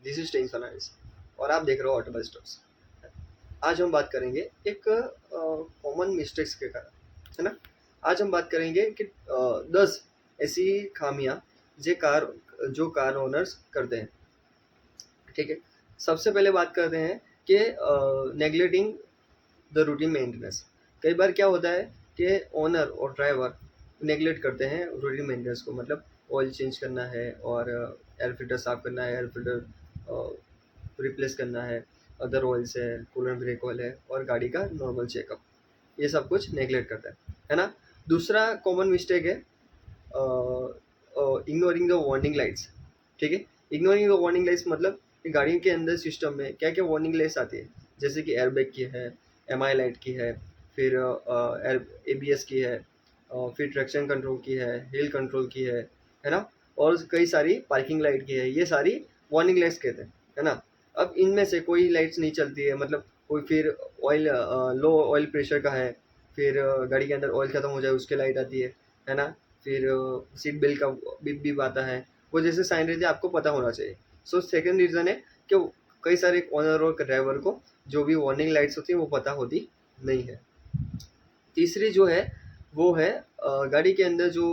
This is tense analysis और आप देख रहे हो ऑटोमोबाइल स्टॉक्स। आज हम बात करेंगे एक कॉमन मिस्टेक्स के कारण, है ना। आज हम बात करेंगे कि 10 ऐसी खामियां जो कार ओनर्स करते हैं। ठीक है, सबसे पहले बात करते हैं कि नेग्लेक्टिंग द रूटीन मेंटेनेंस। कई बार क्या होता है कि ओनर और ड्राइवर नेग्लेक्ट करते हैं रूटीन मेंटेनेंस को, मतलब ऑयल चेंज करना है और एयर फिल्टर साफ करना है, एयर फिल्टर रिप्लेस करना है, अदर ऑयल्स है, कूलेंट ब्रेक ऑयल है और गाड़ी का नॉर्मल चेकअप, ये सब कुछ नेग्लेक्ट करता है ना। दूसरा कॉमन मिस्टेक है इग्नोरिंग द वार्निंग लाइट्स। ठीक है, इग्नोरिंग द वार्निंग लाइट्स मतलब गाड़ी के अंदर सिस्टम में क्या क्या वार्निंग लाइट्स आती है, जैसे कि एयरबैग की है, एमआई लाइट की है, फिर एबीएस की है, फिर ट्रैक्शन कंट्रोल की है, हिल कंट्रोल की है ना, और कई सारी पार्किंग लाइट की है। ये सारी वार्निंग लाइट्स कहते हैं, है ना। अब इनमें से कोई लाइट्स नहीं चलती है, मतलब कोई फिर ऑयल लो ऑयल प्रेशर का है, फिर गाड़ी के अंदर ऑयल ख़त्म हो जाए उसके लाइट आती है ना। फिर सीट बेल्ट का बिप बिप आता है, वो जैसे साइन रहती है आपको पता होना चाहिए। सो सेकंड रीज़न है कि कई सारे ओनर और ड्राइवर को जो भी वार्निंग लाइट्स होती है वो पता होती नहीं है। तीसरी जो है वो है गाड़ी के अंदर जो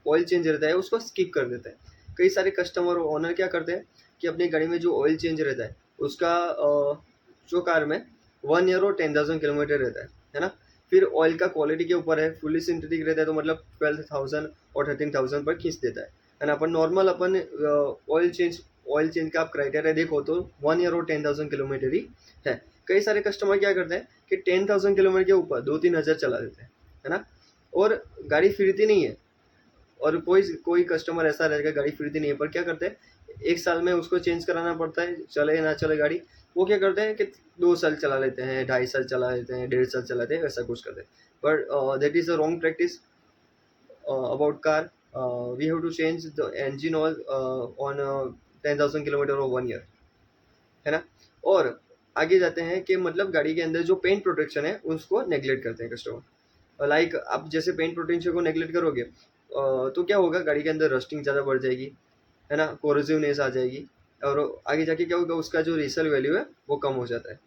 ऑयल चेंज रहता है उसको स्किप कर देते हैं। कई सारे कस्टमर और ओनर क्या करते हैं कि अपनी गाड़ी में जो ऑयल चेंज रहता है उसका जो कार में 1 ईयर और 10,000 किलोमीटर रहता है ना। फिर ऑयल का क्वालिटी के ऊपर है, फुली सिंथेटिक रहता है तो मतलब 12,000 और 13,000 पर खींच देता है ना। अपन नॉर्मल अपन ऑयल चेंज का आप क्राइटेरिया देखो तो 1 ईयर और 10,000 किलोमीटर ही है। कई सारे कस्टमर क्या करते हैं कि 10,000 किलोमीटर के ऊपर 2-3 हज़ार चला देते हैं, है ना, और गाड़ी फिरती नहीं है। और कोई कोई कस्टमर ऐसा रहेगा गाड़ी फिरती नहीं है, पर क्या करते हैं 1 साल में उसको चेंज कराना पड़ता है, चले ना चले गाड़ी। वो क्या करते हैं कि 2 साल चला लेते हैं, 2.5 साल चला लेते हैं, 1.5 साल चलाते हैं, वैसा कुछ करते हैं। But that is a wrong practice about car. We have to change the engine oil on 10,000 kilometre और 1 ईयर, है ना। और आगे जाते हैं कि मतलब गाड़ी के अंदर जो पेंट प्रोटेक्शन है उसको नेग्लेक्ट करते हैं कस्टमर। लाइक आप जैसे पेंट प्रोटेक्शन को नेग्लेक्ट करोगे तो क्या होगा, गाड़ी के अंदर रस्टिंग ज़्यादा बढ़ जाएगी, है ना, कोरोसिवनेस आ जाएगी, और आगे जाके क्या होगा उसका जो रीसेल वैल्यू है वो कम हो जाता है।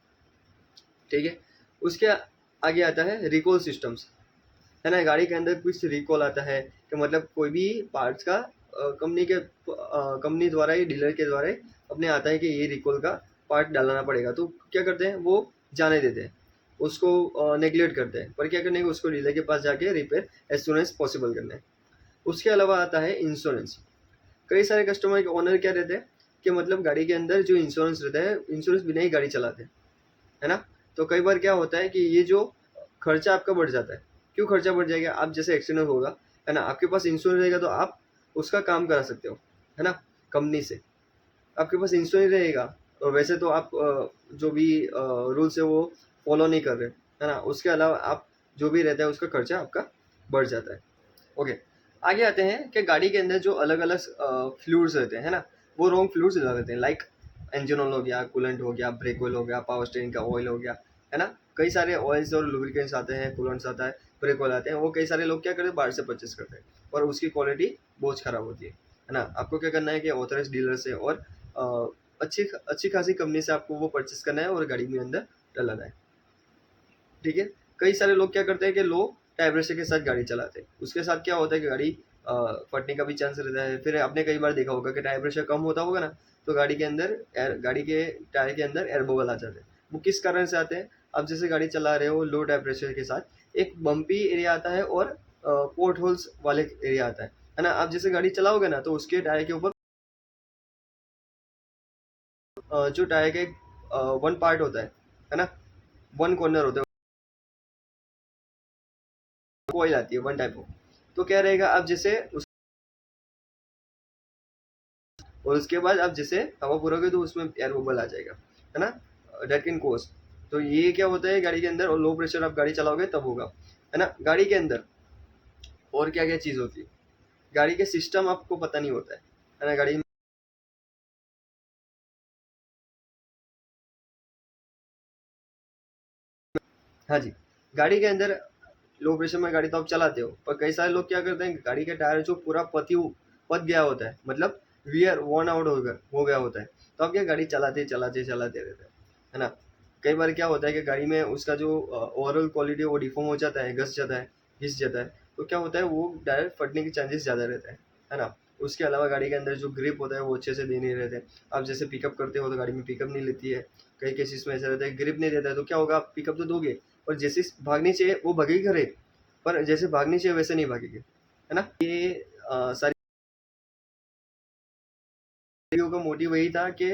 ठीक है, उसके आगे आता है रिकॉल सिस्टम्स, है ना। गाड़ी के अंदर कुछ रिकॉल आता है कि मतलब कोई भी पार्ट्स का कंपनी द्वारा ही, डीलर के द्वारा ही अपने आता है कि ये रिकॉल का पार्ट डालना पड़ेगा, तो क्या करते हैं वो जाने देते हैं, उसको नेग्लेक्ट करते हैं। पर क्या करने का, उसको डीलर के पास जाके repair as soon as possible करना है। उसके अलावा आता है इंश्योरेंस। कई सारे कस्टमर के ओनर क्या रहते हैं कि मतलब गाड़ी के अंदर जो इंश्योरेंस रहता है, इंश्योरेंस बिना ही गाड़ी चलाते हैं, है ना। तो कई बार क्या होता है कि ये जो खर्चा आपका बढ़ जाता है। क्यों खर्चा बढ़ जाएगा, आप जैसे एक्सीडेंट होगा, है ना, आपके पास इंश्योरेंस रहेगा तो आप उसका काम करा सकते हो, है ना, कंपनी से। आपके पास इंश्योरेंस रहेगा और वैसे तो आप जो भी रूल्स है वो फॉलो नहीं कर रहे, है ना। उसके अलावा आप जो भी रहता है उसका खर्चा आपका बढ़ जाता है। ओके, आगे आते हैं कि गाड़ी के अंदर जो अलग अलग फ्लूइड्स रहते हैं, है ना, वो रॉन्ग फ्लूइड्स लगा देते हैं। लाइक इंजन ऑयल हो गया, कूलेंट हो गया, ब्रेक ऑयल हो गया, पावर स्टीयरिंग का ऑयल हो गया, है ना। कई सारे ऑयल्स और लुब्रिकेंट्स आते हैं, कूलेंट्स आता है, ब्रेक ऑयल आते हैं। वो कई सारे लोग क्या करते हैं बाहर से परचेस करते हैं और उसकी क्वालिटी बहुत ख़राब होती है ना। आपको क्या करना है कि ऑथराइज डीलर से और अच्छी अच्छी खासी कंपनी से आपको वो परचेस करना है और गाड़ी में अंदर डलाना है। ठीक है, कई सारे लोग क्या करते हैं कि लो टायर प्रेशर के साथ गाड़ी चलाते हैं, उसके साथ क्या होता है कि गाड़ी फटने का भी चांस रहता है। फिर आपने कई बार देखा होगा कि टायर प्रेशर कम होता होगा ना, तो गाड़ी के टायर के अंदर एयर बबल आ जाते हैं। वो किस कारण से आते हैं, आप जैसे गाड़ी चला रहे हो लो टायर प्रेशर के साथ, एक बम्पी एरिया आता है और पोर्ट होल्स वाले एरिया आता है ना। आप जैसे गाड़ी चलाओगे ना तो उसके टायर के ऊपर जो टायर का एक वन पार्ट होता है ना, वन कॉर्नर होता है, कोई आती है वन टाइप ऑफ। तो क्या रहेगा, आप जैसे और उसके बाद आप जैसे हवा पूरोगे तो उसमें एयर बबल आ जाएगा, है ना, डेट कैन कोज। तो ये क्या होता है गाड़ी के अंदर, और लो प्रेशर आप गाड़ी चलाओगे तब होगा, है ना। गाड़ी के अंदर और क्या क्या चीज़ होती है, गाड़ी के सिस्टम आपको पता नहीं होता है ना। गाड़ी में, हाँ जी, गाड़ी के अंदर लो प्रेशर में गाड़ी तो आप चलाते हो, पर कई सारे लोग क्या करते हैं, गाड़ी का टायर जो पूरा पत गया होता है, मतलब वियर वर्न आउट हो गया होता है, तो आप क्या गाड़ी चलाते चलाते चलाते रहते हैं, है ना। कई बार क्या होता है कि गाड़ी में उसका जो ओवरऑल क्वालिटी है वो डिफॉर्म हो जाता है, घिस जाता है, तो क्या होता है वो डायरेक्ट फटने के चांसेस ज़्यादा रहते हैं, है ना। उसके अलावा गाड़ी के अंदर जो ग्रिप होता है वो अच्छे से दे नहीं रहते। आप जैसे पिकअप करते हो तो गाड़ी में पिकअप नहीं लेती है, कई केसेस में ऐसा रहता है ग्रिप नहीं देता है, तो क्या होगा, आप पिकअप तो दोगे और जैसे भागनी चाहिए वो भागेगी खरे, पर जैसे भागनी चाहिए वैसे नहीं भागेगी, है ना। ये सारी चीज़ों का मोटिव वही था कि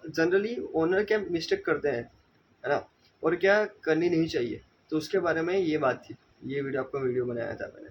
जनरली ओनर क्या मिस्टेक करते हैं, है ना, और क्या करनी नहीं चाहिए, तो उसके बारे में ये बात थी। ये वीडियो आपका वीडियो बनाया था मैंने।